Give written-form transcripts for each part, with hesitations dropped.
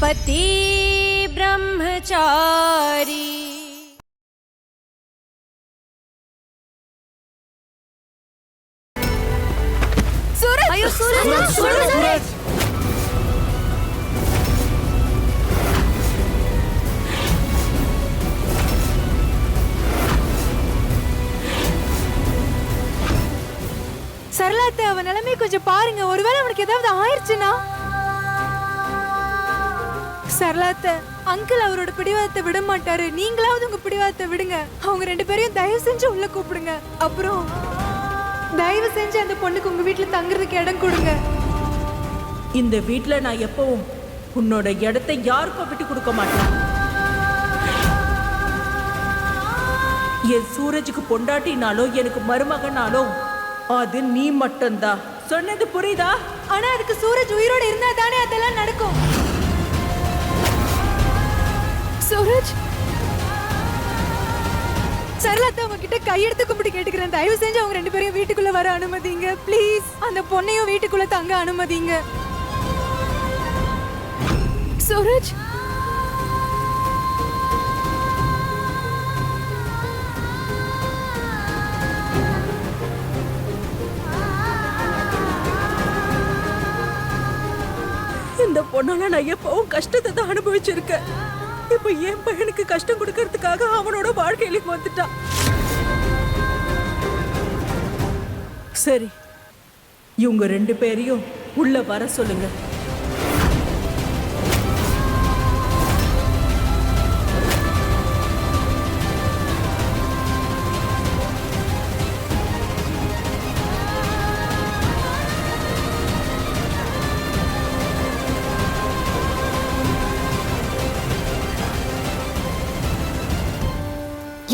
पति ब्रह्मचारी। सूरज, अयो सूरज, सूरज। சரளாத்த அவன் நிலைமை கொஞ்சம் பாருங்க. ஒருவேளை அவனுக்கு ஏதாவது ஆயிடுச்சுன்னா. சரளாத்த அங்கிள் அவரோட பிடிவாதத்தை விட மாட்டாரு. நீங்களாவது உங்க பிடிவாதத்தை விடுங்க. அவங்க ரெண்டு பேரையும் தயவு செஞ்சு உள்ள கூப்பிடுங்க. அப்புறம் தயவு செஞ்சு அந்த பொண்ணுக்கு உங்க வீட்டுல தங்குறதுக்கு இடம் கொடுங்க. இந்த வீட்டுல நான் எப்பவும் உன்னோட இடத்தை யாருக்கும் விட்டு கொடுக்க மாட்டேன். என் சூரஜுக்கு பொண்டாட்டினாலோ எனக்கு மருமகனாலோ அது நீ மட்டும்தான். சொன்னது புரியுதா? ஆனா அதுக்கு சூரஜ் உயிரோட இருந்தா தானே அதெல்லாம் நடக்கும். சூரஜ், சரளாத்த அவங்க கிட்ட கையெடுத்து கும்பிட்டு கேட்டுக்கிறேன். தயவு செஞ்சு அவங்க ரெண்டு பேரையும் வீட்டுக்குள்ள வர அனுமதிங்க ப்ளீஸ். அந்த பொண்ணையும் வீட்டுக்குள்ள தங்க அனுமதிங்க. சூரஜ், இந்த பொண்ணால நான் எப்பவும் கஷ்டத்தை தான் அனுபவிச்சிருக்கேன். இப்ப என் பையனுக்கு கஷ்டம் கொடுக்கறதுக்காக அவனோட வாழ்க்கையில வந்துட்டான். சரி, இவங்க ரெண்டு பேரையும் உள்ள வர சொல்லுங்க.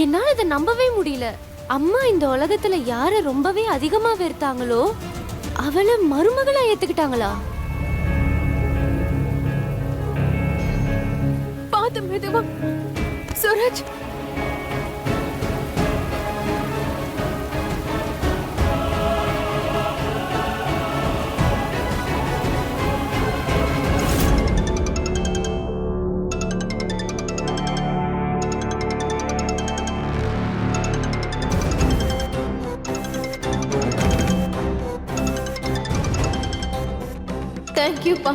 என்னால இதை நம்பவே முடியல. அம்மா இந்த உலகத்துல யார ரொம்பவே அதிகமா வெறுத்தாங்களோ அவளை மருமகளா ஏத்துக்கிட்டாங்களா? பாத்து மெதுவா. சூரஜ், தேங்க்யூப்பா.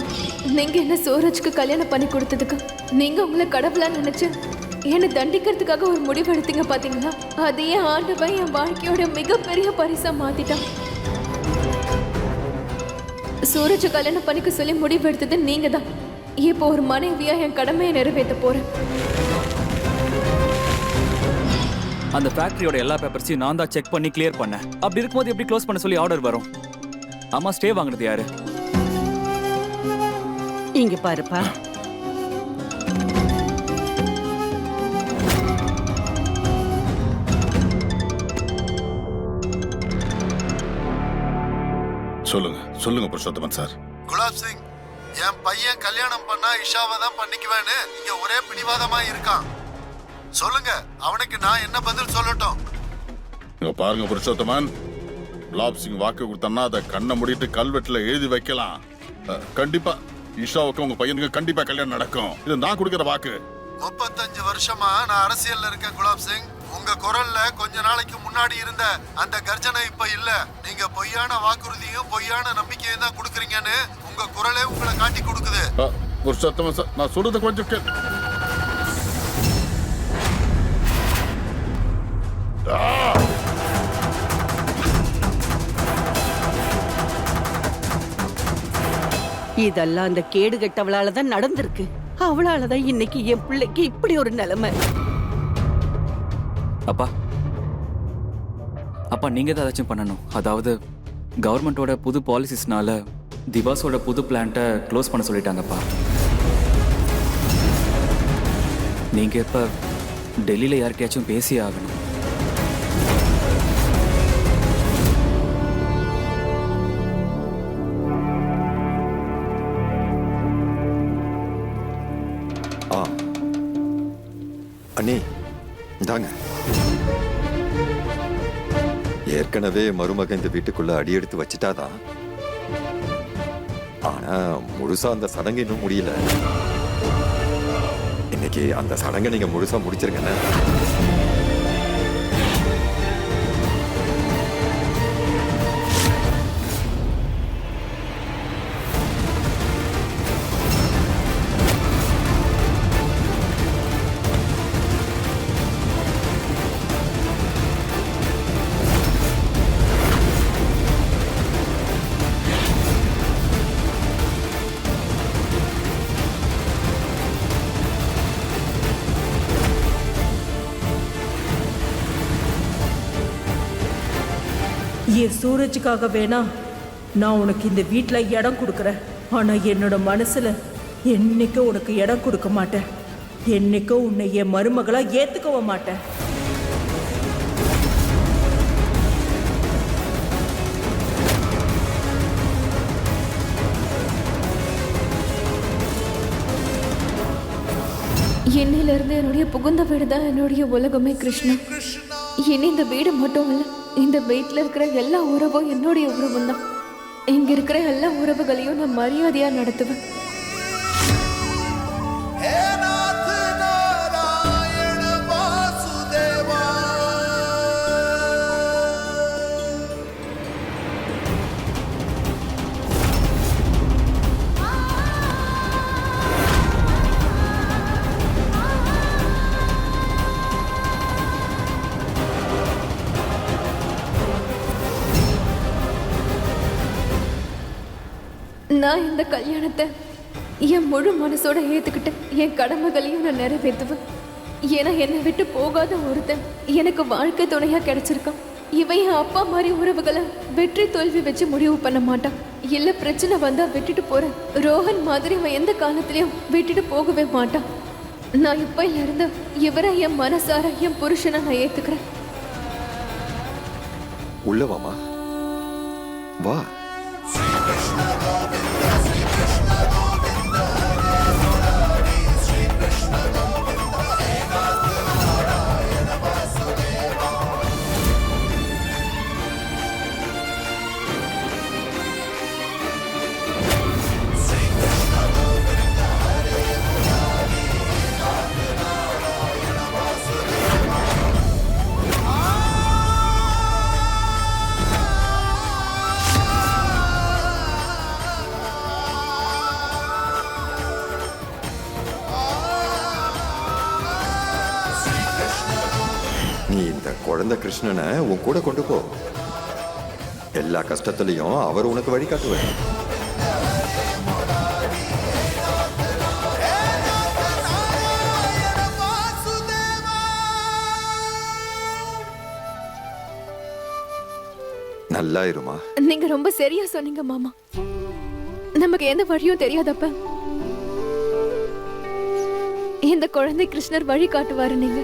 நீங்க என்ன சூரஜ்க்கு கல்யாணம் பண்ணி கொடுத்ததுக்கு. நீங்க உங்களை கடவுளா நினைச்சு என்னை தண்டிக்கிறதுக்காக ஒரு முடிவு எடுத்தீங்க பாத்தீங்களா? அதையே ஆண்டவன் என் வாழ்க்கையோட மிகப்பெரிய பரிசா மாத்திட்டான். சூரஜ் கல்யாணம் பண்ணிக்க சொல்லி முடிவு எடுத்தது நீங்க தான். இப்போ ஒரு மனைவியா என் கடமையை நிறைவேற்ற போறேன். அந்த ஃபேக்டரியோட எல்லா பேப்பர்ஸையும் நான் தான் செக் பண்ணி கிளியர் பண்ணேன். அப்படி இருக்கும்போது எப்படி க்ளோஸ் பண்ண சொல்லி ஆர்டர் வரும்? அம்மா ஸ்டே வாங்கினது யாரு? இங்க பாருப்பா, சொல்லுங்க புருஷோத்தமன் சார். குலாப் சிங், என் பையன் கல்யாணம் பண்ணா இஷாவை தான் பண்ணிக்குவேன்னு இங்க ஒரே பிடிவாதமா இருக்கான். சொல்லுங்க, அவனுக்கு நான் என்ன பதில் சொல்லட்டும்? இங்க பாருங்க புருஷோத்தமன், குலாப் சிங் வாக்கு கொடுத்தா அதை கண்ணை மூடிட்டு கல்வெட்டுல எழுதி வைக்கலாம். கண்டிப்பா இஷாவுக்கு உங்க பையனுக்கு கண்டிப்பா கல்யாணம் நடக்கும். இது நான் கொடுக்கிற வாக்கு. 35 வருஷமா நான் அரசியல்ல இருக்கேன் குலாப் சிங். உங்க குரல்ல கொஞ்ச நாளைக்கு முன்னாடி இருந்த அந்த கர்ஜனை இப்ப இல்ல. நீங்க பொய்யான வாக்குறுதியும் பொய்யான நம்பிக்கையும் தான் கொடுக்குறீங்கன்னு உங்க குரலே உங்களை காட்டி கொடுக்குது. புருஷோத்தமன் சார், நான் சொல்றது கொஞ்சம் கேள். இதெல்லாம் அந்த கேடு கெட்டவளால தான் நடந்திருக்கு. அவளாலதான் இன்னைக்கு என் பிள்ளைக்கு இப்படி ஒரு நிலைமை. அப்பா அப்பா நீங்க தான் ஏதாச்சும் பண்ணணும். அதாவது கவர்மெண்டோட புது பாலிசிஸ்னால திவாஸோட புது பிளான்ட்டை க்ளோஸ் பண்ண சொல்லிட்டாங்கப்பா. நீங்க இப்ப டெல்லியில யார்கிட்டயாச்சும் பேசியே ஆகணும். அண்ணே இந்தாங்க. ஏற்கனவே மருமகன் இந்த வீட்டுக்குள்ள அடியெடுத்து வச்சிட்டாதான். ஆனா முழுசா அந்த சடங்கு இன்னும் முடியல. இன்னைக்கு அந்த சடங்கை நீங்க முழுசா முடிச்சிருங்கண்ணே. என் சூரஜுக்காக வேணா நான் உனக்கு இந்த வீட்டில் இடம் கொடுக்குறேன். ஆனால் என்னோட மனசுல என்னைக்கும் உனக்கு இடம் கொடுக்க மாட்டேன். என்னைக்கும் உன்னை என் மருமகளா ஏத்துக்கவும் மாட்டேன். என்னையிலிருந்து என்னுடைய புகுந்த வீடு தான் என்னுடைய உலகமே கிருஷ்ணா. இனி இந்த வீடு மட்டும் இல்லை, இந்த வீட்டில் இருக்கிற எல்லா உறவும் என்னுடைய உறவும் தான். இங்க இருக்கிற எல்லா உறவுகளையும் நான் மரியாதையா நடத்துவேன். நான் இந்த கல்யாணத்தை என் முழு மனசோட ஏத்துக்கிட்டு என் கடமைகளையும் நான் நிறைவேற்றுவேன். ஏன்னா என்னை விட்டு போகாத ஒருத்தன் எனக்கு வாழ்க்கை துணையா கிடைச்சிருக்கான். இவன் என் அப்பா மாதிரி உறவுகளை வெற்றி தோல்வி வச்சு முடிவு பண்ண மாட்டான். இல்ல பிரச்சனை வந்தா விட்டுட்டு போறேன். ரோஹன் மாதிரி அவன் எந்த காலத்திலயும் விட்டுட்டு போகவே மாட்டான். நான் இப்ப இருந்து இவரை என் மனசார என் புருஷனை நான் ஏத்துக்கிறேன். உள்ள வாமா, வா. நீ இந்த குழந்தை கிருஷ்ணனை உன் கூட கொண்டு போ. எல்லா கஷ்டத்துலயும் அவர் உனக்கு வழிகாட்டுவார். நல்லா இருமா. நீங்க ரொம்ப சரியா சொன்னீங்க மாமா. நமக்கு எந்த வழியும் தெரியாதப்ப இந்த குழந்தை கிருஷ்ணர் வழி காட்டுவாரு. நீங்க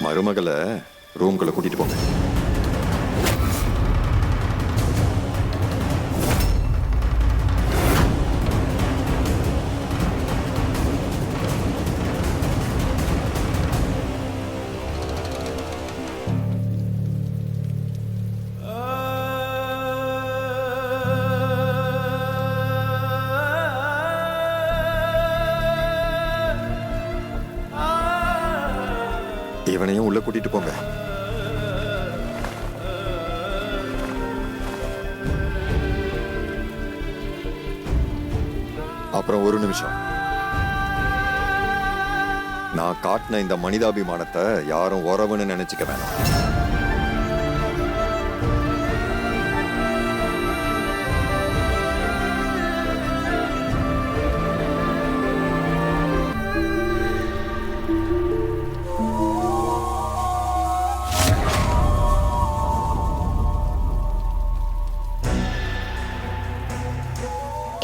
மருமகளை ரூம்குள்ள கூட்டிட்டு போங்க. இவனையும் உள்ள கூட்டிட்டு போங்க. அப்புறம் ஒரு நிமிஷம், நான் காட்டின இந்த மனிதாபிமானத்தை யாரும் உறவுன்னு நினைச்சுக்க வேணாம்.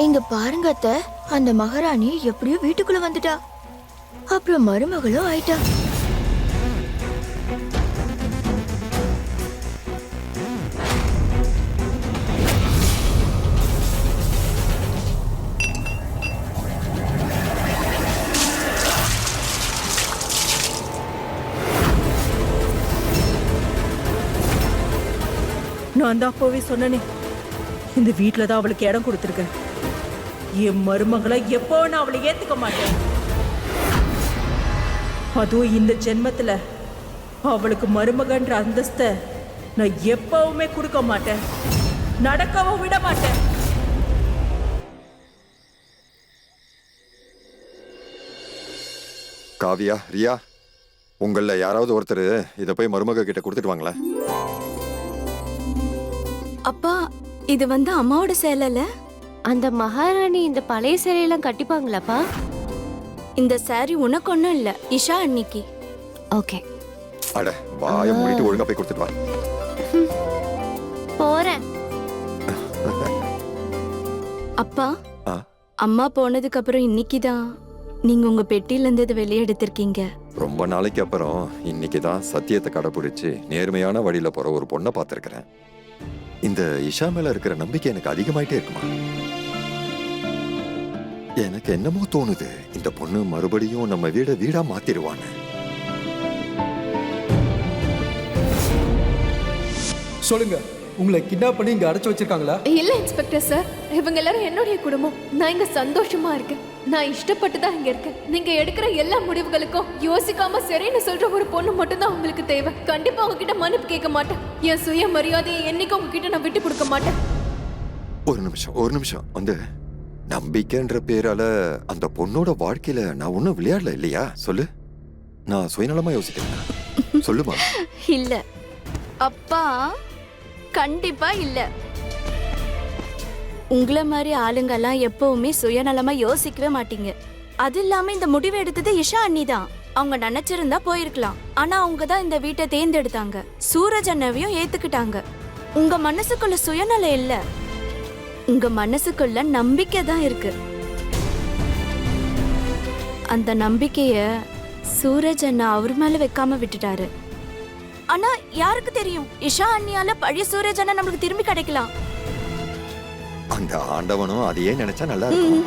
இங்க பாருங்க அத்தை, அந்த மகாராணி எப்படியோ வீட்டுக்குள்ள வந்துட்டா. அப்புறம் மருமகளும் ஆயிட்டா. நான் தான் அப்போவே சொன்னனே, இந்த வீட்டில் தான் அவளுக்கு இடம் கொடுத்துருக்கேன். என் மருமகளை எப்போ நான் அவளை ஏத்துக்க மாட்டேன். அதுவும் இந்த ஜென்மத்துல அவளுக்கு மருமகன்ற அந்தஸ்தை நான் எப்பவுமே கொடுக்க மாட்டேன், நடக்கவும் விட மாட்டேன். காவியா, ரியா, உங்கள யாராவது ஒருத்தர் இதை போய் மருமக கிட்ட கொடுத்துட்டு வாங்களேன். அப்பா, இது அம்மாவோட சேலைல. அந்த மகாராணி இந்த பழைய சேலையெல்லாம் கட்டிப்பாங்களாப்பா? இந்த சாரி உனக்கு ஒன்றும் இல்லை, இஷா அன்னிக்கு. ஓகே. அட, வாயை மூடிட்டு ஒழுங்கா போய் கொடுத்துட்டு வா. போறேன். அப்பா, அம்மா போனதுக்கு அப்புறம் இன்னைக்குதான் நீங்க உங்க பெட்டியில இருந்து வெளியே எடுத்திருக்கீங்க. ரொம்ப நாளைக்கு அப்புறம் இன்னைக்கு தான் சத்தியத்தை கடைபிடிச்சு நேர்மையான வழியில போற ஒரு பொண்ணை பார்த்திருக்கிறேன். இந்த இஷா மேல இருக்கிற நம்பிக்கை எனக்கு அதிகமாயிட்டே இருக்குமா? எனக்கு என்னமோ தோணுது, இந்த பொண்ணு மறுபடியும் நம்ம வீடா மாத்திடுவான்னு. சொல்லுங்க, உங்களை கிட்னாப் பண்ணி இங்க அடைச்சு வச்சிருக்காங்களா? இல்ல இன்ஸ்பெக்டர் சார், இவங்க எல்லாரும் என்னுடைய குடும்பம். நான் இங்க சந்தோஷமா இருக்கேன். நான் இஷ்டப்பட்டு தான் இங்க இருக்கேன். நீங்க எடுக்கிற எல்லா முடிவுகளுக்கும் யோசிக்காம சரின்னு சொல்ற ஒரு பொண்ணு மட்டும் தான் உங்களுக்கு தேவை. கண்டிப்பா உங்ககிட்ட மன்னிப்பு கேட்க மாட்டேன். என் சுய மரியாதையை என்னைக்கும் உங்ககிட்ட நான் விட்டு கொடுக்க மாட்டேன். ஒரு நிமிஷம் வந்து, நம்பிக்கைன்ற பேரால அந்த பொண்ணோட வாழ்க்கையில நான் ஒன்னும் விளையாடல இல்லையா? சொல்லு, நான் சுயநலமா யோசிக்கிறேன். சொல்லுமா. இல்ல அப்பா, கண்டிப்பா இல்ல. உங்களை மாதிரி ஆளுங்கெல்லாம் எப்பவுமே சுயநலமா யோசிக்கவே மாட்டீங்க. அது இல்லாம இந்த முடிவு எடுத்தது இஷா அண்ணி தான். அவங்க நினைச்சிருந்தா போயிருக்கலாம், ஆனா அவங்க தான் இந்த வீட்டை தேர்ந்தெடுத்தாங்க. சூரஜ் அண்ணாவையும் ஏத்துக்கிட்டாங்க. உங்க மனசுக்குள்ள சுயநலம் இல்ல, உங்க மனசுக்குள்ள நம்பிக்கை தான் இருக்கு. அந்த நம்பிக்கைய சூரஜ் அண்ணா அவர் மேல வைக்காம விட்டுட்டாரு. ஆனா யாருக்கு தெரியும், இஷா அண்ணியால பழைய சூரஜ் அண்ணா நம்மளுக்கு திரும்பி கிடைக்கலாம். அந்த ஆண்டவனும் அதையே நினைச்சா நல்லா இருக்கும்.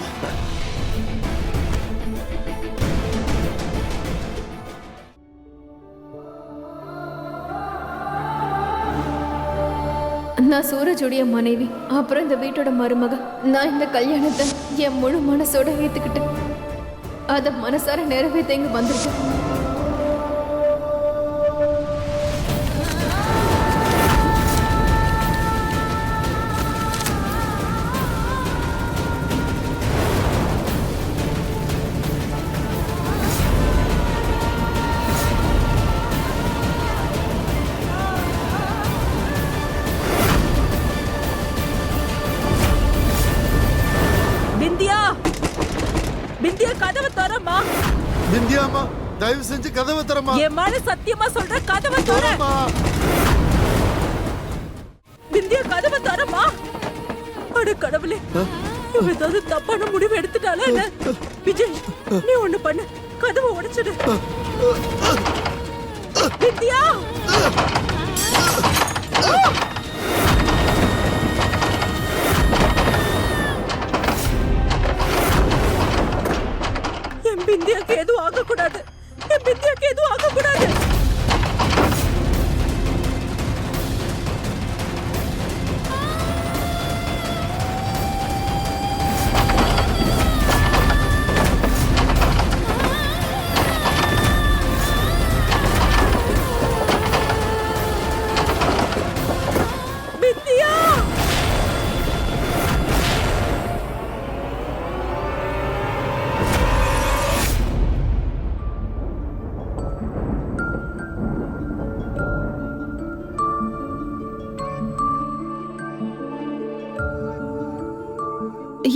நான் சூரஜுடைய மனைவி, அப்புறம் இந்த வீட்டோட மருமக. நான் இந்த கல்யாணத்தை என் முழு மனசோட ஏத்துக்கிட்டேன். அத மனசார நிறைவேற்ற இங்க வந்திருக்கேன். பிந்தியா, கதவை தரமா. பிந்தியாமா, தயவு செஞ்சு கதவை தரமா. என் மேல சத்தியமா சொல்ற, கதவை தரமா. பிந்தியா, கதவை தரமா. அட கடவுளே, இவ ஏதாவது தப்பான முடிவு எடுத்துட்டாளா என்ன? விஜய், நீ ஒண்ணு பண்ணு, கதவை உடைச்சிடு. பிந்தியா, பிந்தியாக்கு எதுவும் ஆகக்கூடாது. என் பிந்தியாக்கு எதுவும் ஆகக்கூடாது. பிந்தியா,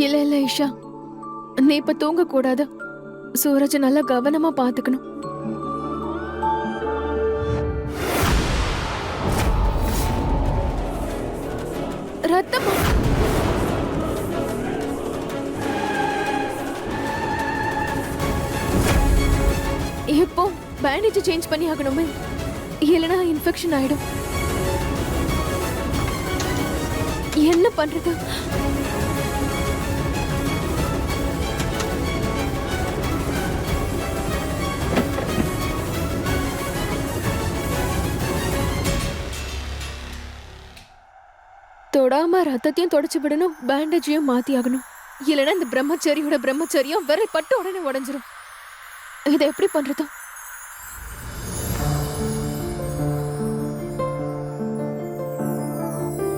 இல்ல இல்ல இஷா, நீ இப்ப தூங்க கூடாது. சூரஜ் நல்லா கவனமா பாத்துக்கணும். ரத்தமா? இப்போ பேண்டேஜ் சேஞ்ச் பண்ணி ஆகணுமே, இல்லைன்னா இன்ஃபெக்ஷன் ஆயிடும். என்ன பண்றது? தொடாம ரத்தத்தையும் தொடச்சு விடணும், பேண்டேஜையும் மாத்தி ஆகணும். இல்லைன்னா இந்த பிரம்மச்சரியம் விரல் பட்டு உடனே உடைஞ்சிரும். இதை எப்படி பண்றது?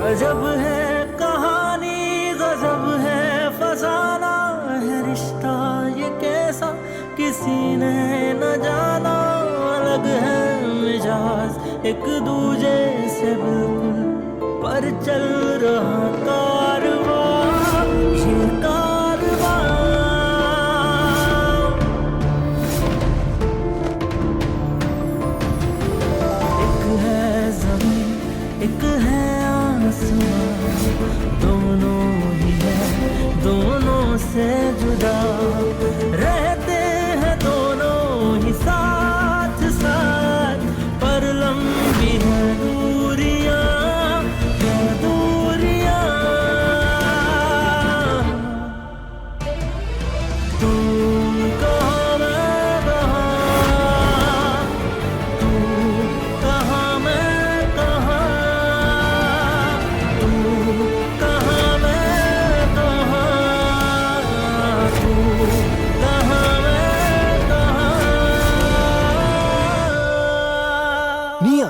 गजब है कहानी, गजब है फसाना है रिश्ता ये कैसा किसी ने न जाना। अलग है मिजाज एक दूजे से बिल्कुल, पर चल रहा कारवां ये कारवां। एक है ज़मीन एक है दोनों ही है दोनों से जुदा, रहते हैं दोनों ही साथ साथ, पर लंबी है दूरियां क्या दूरियां। तू कहाँ मैं कहाँ, तू कहाँ मैं कहाँ, நீயா?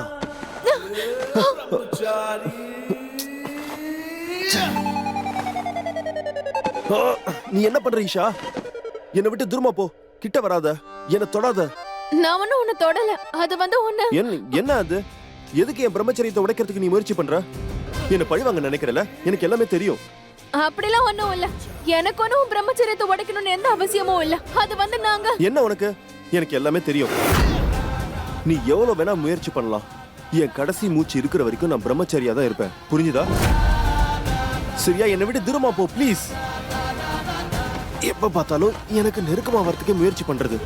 நீ என்ன பண்ற ஈஷா? என்னை விட்டு தூரமா போ, கிட்ட வராத, என்ன தொடாத. நான் ஒன்னும் உன்னை தொடல, அது வந்து உன்னை. என்ன அது? எதுக்கு என் பிரம்மச்சரியத்தை உடைக்கிறதுக்கு நீ முயற்சி பண்ற? என்ன பழிவாங்க நினைக்கிறல? எனக்கு எல்லாமே தெரியும். அப்படிலாம் ஒண்ணும் இல்ல. எனக்கு ஒன்னும் பிரம்மச்சரியத்தை உடைக்கணும்னு எந்த அவசியமும் இல்ல. அது வந்து நாங்க. என்ன உனக்கு? எனக்கு எல்லாமே தெரியும். நீ எவ்வளவு வேணா முயற்சி பண்ணலாம். என் கடைசி மூச்சு இருக்கிற வரைக்கும் நான் பிரம்மச்சரியா தான் இருப்பேன். புரிஞ்சுதா? சரியா? என்னை விட்டு தூரமா போ ப்ளீஸ். எப்ப பார்த்தாலும் எனக்கு நெருக்கமா வரதுக்கே முயற்சி பண்றது.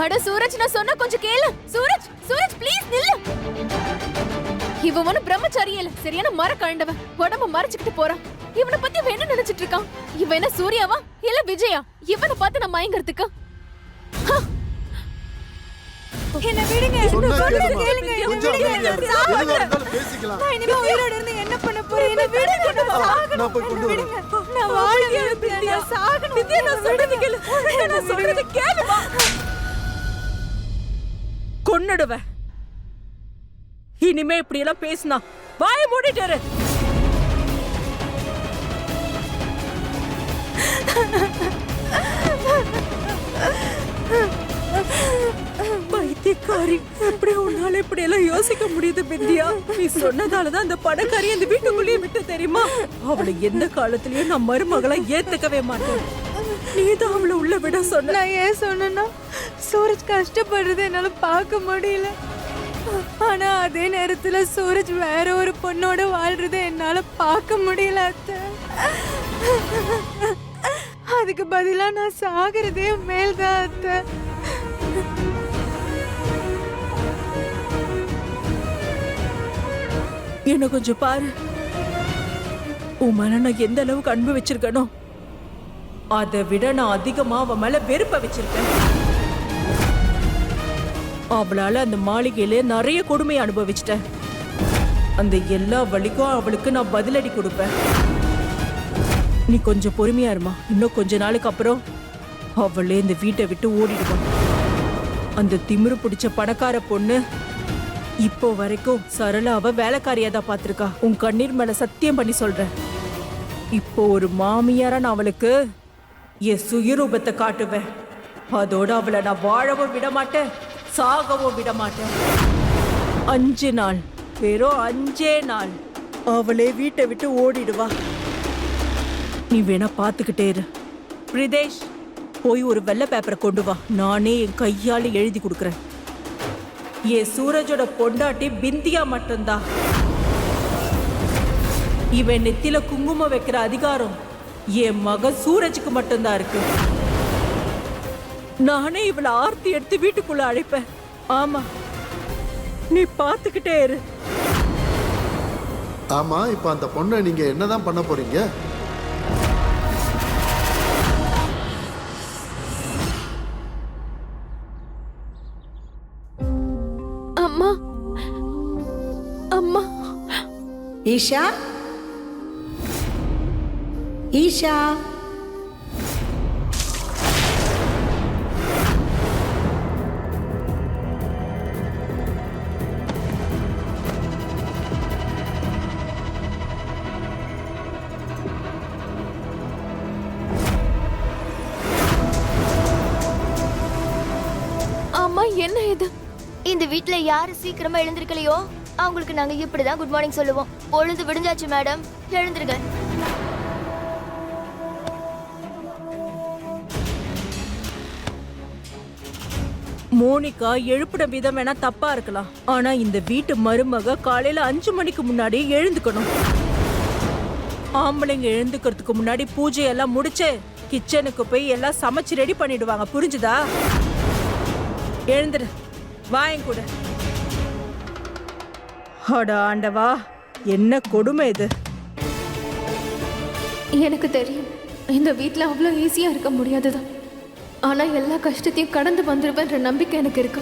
அட சூரஜ், நான் சொன்னா கொஞ்சம் கேளு. சூரஜ் ப்ளீஸ் நில்லு. இவன் ஒன்னும் பிரம்மச்சாரியே இல்ல, சரியான மர கண்டவன். உடம்ப மறைச்சுக்கிட்டு போறான். இவனை பத்தி இவன் என்ன நினைச்சிட்டு இருக்கான்? இவன் என்ன சூர்யாவா இல்ல விஜயா? இவனை பார்த்து நான் மயங்கறதுக்கு. என்ன விடுங்க, கேளுங்க, பேசிக்கலாம். நான் இனிமே உயிரோட இருந்து என்ன பண்ண போறேன்? என்ன விடுங்க, நான் போய் விடுங்க. நான் வாழவே விரும்பல, நான் சாகணும். வித்யா, நான் சொல்றது கேளு, நான் சொல்றது கேளுமா. கொன்னுடுவேன். இனிமே இப்படி எல்லாம் பேசினா வாயை மூடிட்டு இரு. பைத்தியக்காரி, எப்படி உன்னால இப்படி எல்லாம் யோசிக்க முடியுது வித்யா? நீ சொன்னதாலதான் அந்த பணக்காரி அந்த வீட்டுக்குள்ளேயே விட்டு தெரியுமா? அவளை எந்த காலத்திலயும் நான் மருமகளை ஏத்துக்கவே மாட்டேன். நீதான் அவளை உள்ள விட சொன்ன. நான் ஏன் சொன்னா, சூரஜ் கஷ்டப்படுறது என்னால பார்க்க முடியல. ஆனா அதே நேரத்துல சூரஜ் வேற ஒரு பொண்ணோட வாழ்றதை என்னால பார்க்க முடியல அத்தை. அதுக்கு பதிலா நான் சாகிறதே மேல்தான் அத்தை. என்ன கொஞ்சம் பாரு. உன் மேல நான் எந்த அளவுக்கு அன்பு வச்சிருக்கணும், அதை விட நான் அதிகமா அவன் மேல வெறுப்ப வச்சிருக்கேன். அவளால அந்த மாளிகையில நிறைய கொடுமையை அனுபவிச்சிட்டேன். அந்த எல்லா வழிக்கும் அவளுக்கு நான் பதிலடி கொடுப்பேன். நீ கொஞ்சம் பொறுமையா இருமா. இன்னும் கொஞ்ச நாளுக்கு அப்புறம் அவளே இந்த வீட்டை விட்டு ஓடிடுவான். அந்த திமிரு பிடிச்ச பணக்கார பொண்ணு இப்போ வரைக்கும் சரளாவ வேலைக்காரியா தான் பாத்திருக்கா. உன் கண்ணீர் மேல சத்தியம் பண்ணி சொல்றேன். இப்போ ஒரு மாமியாரா நான் அவளுக்கு என் சுயரூபத்தை காட்டுவேன். அதோட அவளை நான் வாழவும் விட மாட்டேன், சாகவும் விட மாட்டேன். 5 நாள், வெறும் 5 நாள் அவளே வீட்டை விட்டு ஓடிடுவா. நீ வேணா பாத்துக்கிட்டே இரு. பிரிதேஷ், போய் ஒரு வெள்ளை பேப்பரை கொண்டு வா. நானே என் கையால எழுதி கொடுக்குறேன். என் சூரஜோட பொண்டாட்டி பிந்தியா மட்டும்தான். இவன் நெத்தில குங்குமம் வைக்கிற அதிகாரம் என் மகன் சூரஜுக்கு மட்டும்தான் இருக்கு. நானே இவளை ஆர்த்தி எடுத்து வீட்டுக்குள்ள அழைப்பேன். ஆமா, நீ பாத்துக்கிட்டே இரு. ஆமா, இப்ப அந்த பொண்ணை நீங்க என்னதான் பண்ண போறீங்க? அம்மா அம்மா ஈஷா ஈஷா அம்மா என்ன இது? இந்த வீட்ல யாரு சீக்கிரமா எழுந்திருக்கலையோ அவங்களுக்கு நாங்க இப்படிதான் குட் மார்னிங் சொல்லுவோம். பொழுது விடிஞ்சாச்சு மேடம், எழுந்திருங்க. மோனிகா எழுப்பிட விதம் வேணா தப்பா இருக்கலாம், ஆனா இந்த வீட்டு மருமக காலையில 5 மணிக்கு முன்னாடி எழுந்துக்கணும். ஆம்பளைங்க எழுந்துக்கிறதுக்கு முன்னாடி பூஜையெல்லாம் முடிச்சு கிச்சனுக்கு போய் எல்லாம் சமைச்சு ரெடி பண்ணிடுவாங்க, புரிஞ்சுதா? எழுந்துரு, வாயன் கூட. அட ஆண்டவா, என்ன கொடுமை இது. எனக்கு தெரியும் இந்த வீட்டில் அவ்வளோ ஈஸியாக இருக்க முடியாதுதான். ஆனால் எல்லா கஷ்டத்தையும் கடந்து வந்துருவேன்ற நம்பிக்கை எனக்கு இருக்கு.